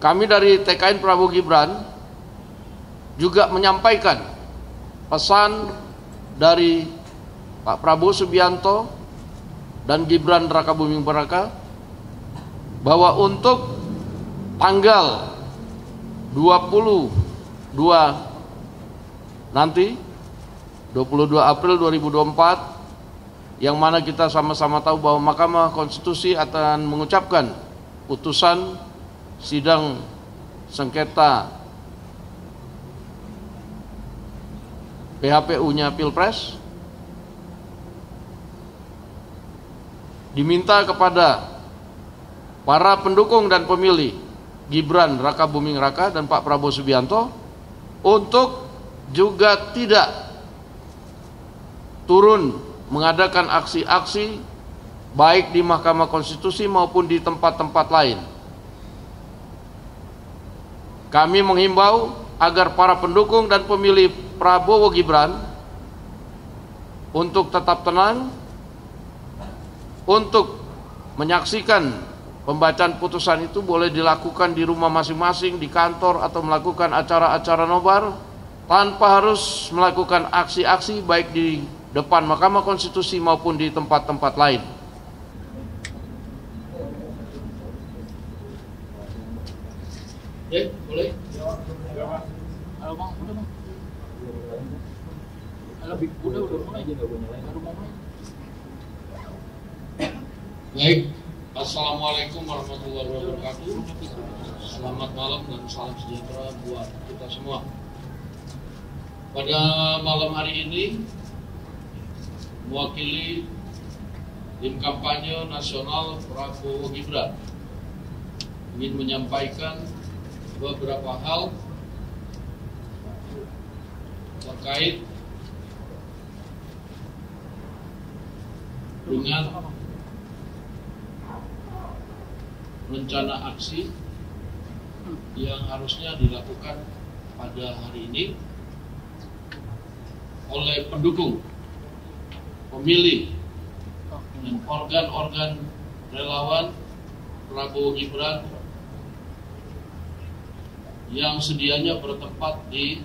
Kami dari TKN Prabowo Gibran juga menyampaikan pesan dari Pak Prabowo Subianto dan Gibran Rakabuming Raka bahwa untuk tanggal 22 nanti 22 April 2024, yang mana kita sama-sama tahu bahwa Mahkamah Konstitusi akan mengucapkan putusan sidang sengketa PHPU-nya Pilpres, diminta kepada para pendukung dan pemilih Gibran Rakabuming Raka dan Pak Prabowo Subianto untuk juga tidak turun mengadakan aksi-aksi baik di Mahkamah Konstitusi maupun di tempat-tempat lain. Kami menghimbau agar para pendukung dan pemilih Prabowo Gibran untuk tetap tenang, untuk menyaksikan pembacaan putusan itu boleh dilakukan di rumah masing-masing, di kantor, atau melakukan acara-acara nobar tanpa harus melakukan aksi-aksi baik di depan Mahkamah Konstitusi maupun di tempat-tempat lain. Boleh? Halo Bang, udah Bang. Udah mulai aja, baru mulai. Baik, Assalamualaikum warahmatullahi wabarakatuh. Selamat malam dan salam sejahtera buat kita semua. Pada malam hari ini, mewakili tim kampanye nasional Prabowo Gibran ingin menyampaikan beberapa hal terkait dengan rencana aksi yang harusnya dilakukan pada hari ini oleh pendukung, pemilih, dan organ-organ relawan Prabowo Gibran yang sedianya bertempat di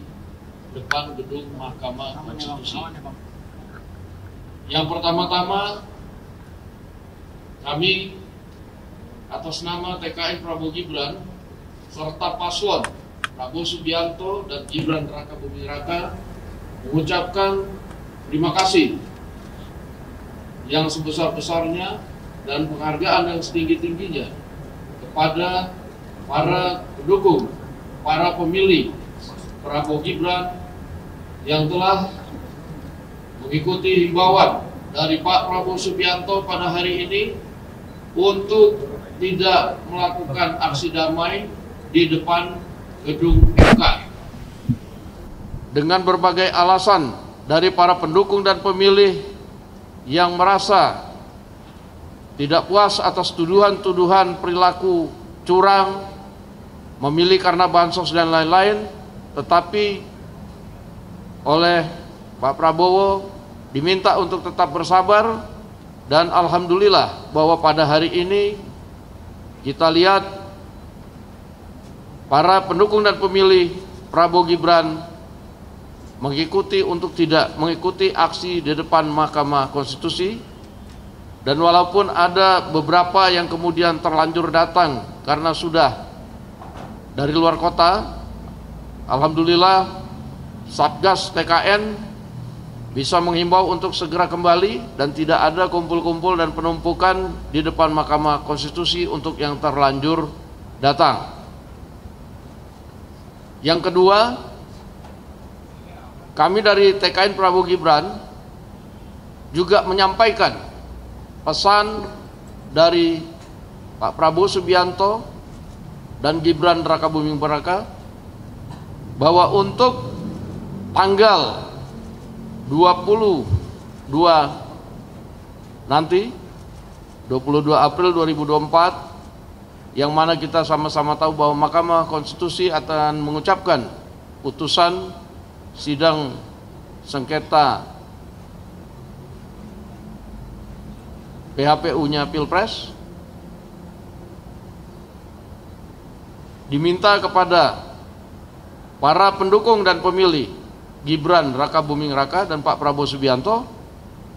depan gedung Mahkamah Konstitusi. Yang pertama-tama, kami atas nama TKN Prabowo Gibran serta paslon Prabowo Subianto dan Gibran Rakabuming Raka mengucapkan terima kasih yang sebesar-besarnya dan penghargaan yang setinggi-tingginya kepada para pendukung, para pemilih Prabowo Gibran yang telah mengikuti himbauan dari Pak Prabowo Subianto pada hari ini untuk tidak melakukan aksi damai di depan gedung MK. Dengan berbagai alasan dari para pendukung dan pemilih yang merasa tidak puas atas tuduhan-tuduhan perilaku curang, memilih karena bansos dan lain-lain, tetapi oleh Pak Prabowo diminta untuk tetap bersabar, dan alhamdulillah bahwa pada hari ini kita lihat para pendukung dan pemilih Prabowo Gibran mengikuti untuk tidak mengikuti aksi di depan Mahkamah Konstitusi. Dan walaupun ada beberapa yang kemudian terlanjur datang karena sudah dari luar kota, alhamdulillah Satgas TKN bisa menghimbau untuk segera kembali dan tidak ada kumpul-kumpul dan penumpukan di depan Mahkamah Konstitusi untuk yang terlanjur datang. Yang kedua, kami dari TKN Prabowo Gibran juga menyampaikan pesan dari Pak Prabowo Subianto dan Gibran Rakabuming Raka bahwa untuk tanggal 22 nanti 22 April 2024, yang mana kita sama-sama tahu bahwa Mahkamah Konstitusi akan mengucapkan putusan sidang sengketa PHPU-nya Pilpres, diminta kepada para pendukung dan pemilih Gibran Raka Buming Raka dan Pak Prabowo Subianto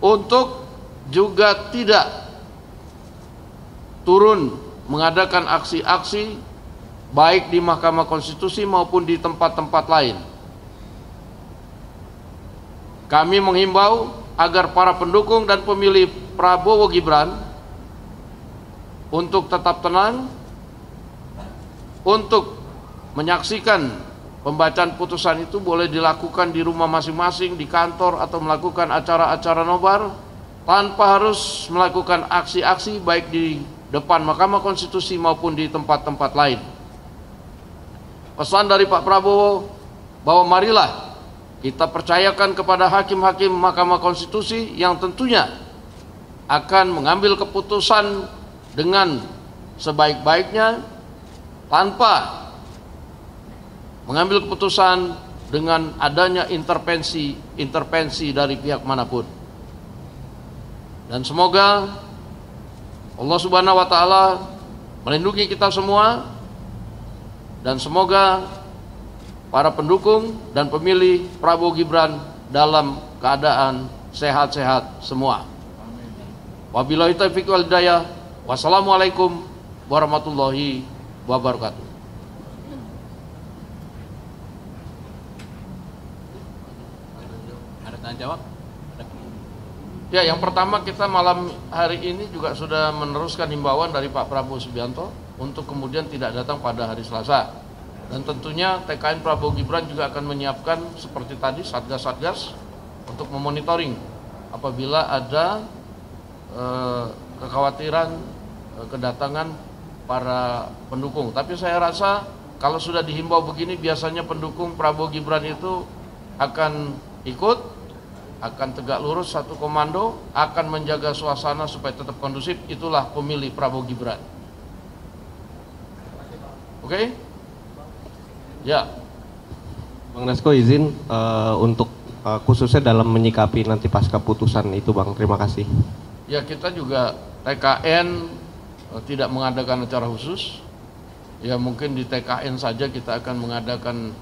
untuk juga tidak turun mengadakan aksi-aksi baik di Mahkamah Konstitusi maupun di tempat-tempat lain. Kami menghimbau agar para pendukung dan pemilih Prabowo Gibran untuk tetap tenang, untuk menyaksikan pembacaan putusan itu boleh dilakukan di rumah masing-masing, di kantor, atau melakukan acara-acara nobar tanpa harus melakukan aksi-aksi baik di depan Mahkamah Konstitusi maupun di tempat-tempat lain. Pesan dari Pak Prabowo bahwa marilah kita percayakan kepada hakim-hakim Mahkamah Konstitusi yang tentunya akan mengambil keputusan dengan sebaik-baiknya tanpa mengambil keputusan dengan adanya intervensi dari pihak manapun. Dan semoga Allah Subhanahu wa taala melindungi kita semua, dan semoga para pendukung dan pemilih Prabowo Gibran dalam keadaan sehat-sehat semua. Wabillahi taufiq wal hidayah. Wassalamualaikum warahmatullahi wabarakatuh. Ada tanya jawab? Ya, yang pertama kita malam hari ini juga sudah meneruskan himbauan dari Pak Prabowo Subianto untuk kemudian tidak datang pada hari Selasa. Dan tentunya TKN Prabowo Gibran juga akan menyiapkan seperti tadi satgas-satgas untuk memonitoring apabila ada kekhawatiran kedatangan para pendukung. Tapi saya rasa kalau sudah dihimbau begini, biasanya pendukung Prabowo Gibran itu akan ikut, akan tegak lurus satu komando, akan menjaga suasana supaya tetap kondusif. Itulah pemilih Prabowo Gibran. Oke? Ya. Bang Dasko izin untuk khususnya dalam menyikapi nanti pasca putusan itu, Bang. Terima kasih. Ya, kita juga TKN tidak mengadakan acara khusus. Ya, mungkin di TKN saja kita akan mengadakan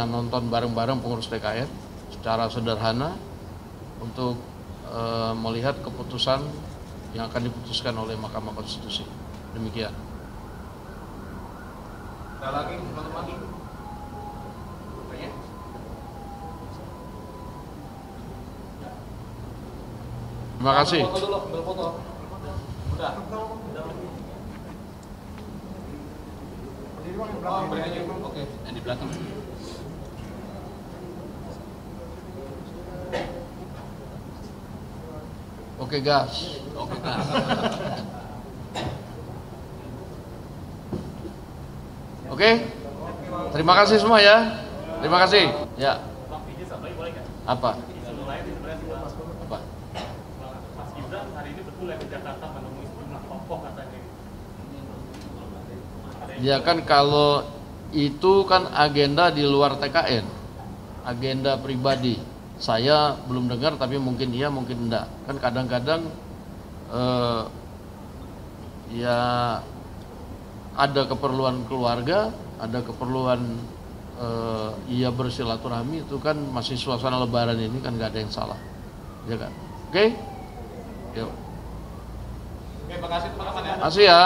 nonton bareng-bareng pengurus TKN secara sederhana untuk melihat keputusan yang akan diputuskan oleh Mahkamah Konstitusi. Demikian. Ada lagi, teman-teman? Terima kasih. Foto dulu, ambil foto. Udah. Oke, yang di belakang. Oke, gas. Oke, gas. Oke. Terima kasih semua ya. Terima kasih. Ya. Apa? Apa? Mas Gibran hari ini betul ya ke Jakarta menemui sejumlah tokoh katanya. Ya kan, kalau itu kan agenda di luar TKN, agenda pribadi. Saya belum dengar, tapi mungkin iya, mungkin enggak. Kan kadang-kadang ya ada keperluan keluarga, ada keperluan ia bersilaturahmi, itu kan masih suasana lebaran ini kan nggak ada yang salah, ya kan? Oke? Yuk. Oke, makasih teman-teman ya. Makasih ya.